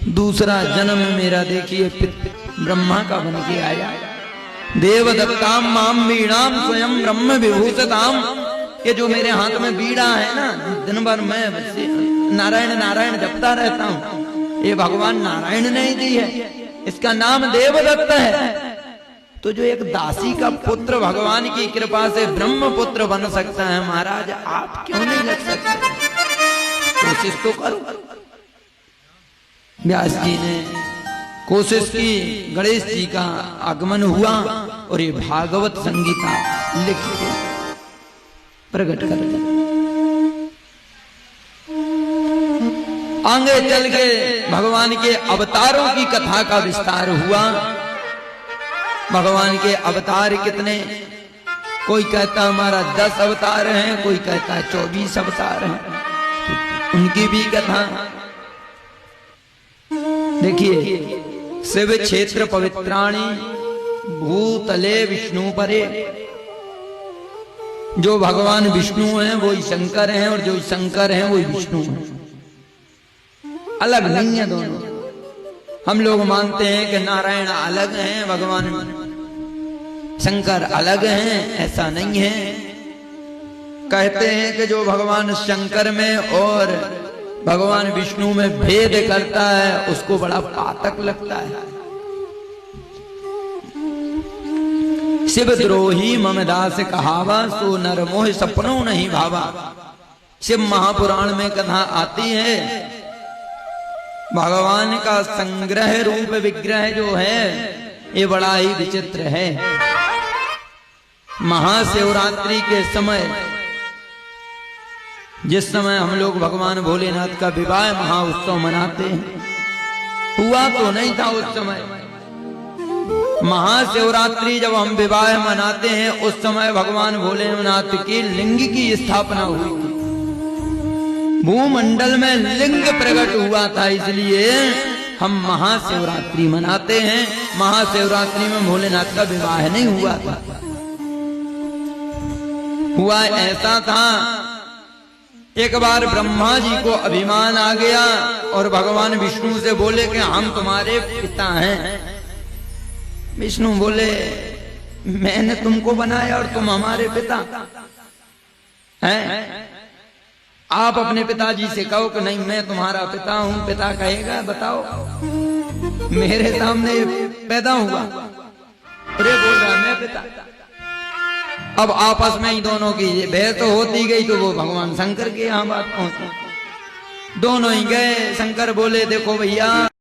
दूसरा जन्म मेरा देखिए ब्रह्मा का बन के आया। देवदत्ताम माम वीणाम स्वयं ब्रह्म विभूषताम। ये जो मेरे हाथ में बीड़ा है ना, दिन भर मैं नारायण नारायण जपता रहता हूँ, ये भगवान नारायण ने ही दी है, इसका नाम देवदत्त है। तो जो एक दासी का पुत्र भगवान की कृपा से ब्रह्म पुत्र बन सकता है, महाराज आप क्यों नहीं लग सकते? कोशिश तो करो। व्यास जी ने कोशिश की, गणेश जी का आगमन हुआ और ये भागवत संगीता लिख के प्रकट कर दिया। आगे चल के भगवान के अवतारों की कथा का विस्तार हुआ। भगवान के अवतार कितने, कोई कहता हमारा 10 अवतार हैं, कोई कहता है 24 अवतार हैं, तो उनकी भी कथा देखिए। शिव क्षेत्र पवित्राणी भूतले विष्णु परे। जो भगवान विष्णु हैं वही शंकर हैं, और जो शंकर हैं वही विष्णु हैं, अलग नहीं है दोनों। हम लोग मानते हैं कि नारायण अलग हैं, भगवान शंकर अलग हैं, ऐसा नहीं है। कहते हैं कि जो भगवान शंकर में और भगवान विष्णु में भेद करता है उसको बड़ा पातक लगता है। शिवद्रोही मम दास कहावा, सो नर मोह सपनों नहीं भावा। शिव महापुराण में कथा आती है, भगवान का संग्रह रूप विग्रह जो है ये बड़ा ही विचित्र है। महाशिवरात्रि के समय, जिस समय हम लोग भगवान भोलेनाथ का विवाह महाउत्सव मनाते हैं, हुआ तो नहीं था उस समय। महाशिवरात्रि जब हम विवाह मनाते हैं उस समय भगवान भोलेनाथ की लिंग की स्थापना हुई थी। भूमंडल में लिंग प्रकट हुआ था, इसलिए हम महाशिवरात्रि मनाते हैं। महाशिवरात्रि में भोलेनाथ का विवाह नहीं हुआ था। हुआ ऐसा था, एक बार ब्रह्मा जी को अभिमान आ गया और भगवान विष्णु से बोले कि हम तुम्हारे पिता हैं। विष्णु बोले मैंने तुमको बनाया और तुम हमारे पिता हैं? आप अपने पिताजी से कहो कि नहीं मैं तुम्हारा पिता हूं। पिता कहेगा बताओ, मेरे सामने पैदा हुआ, अरे बोल रहा मैं पिता। अब आपस में ही दोनों की बहस तो होती गई, तो वो भगवान शंकर के यहाँ बात पहुंची। दोनों ही गए, शंकर बोले देखो भैया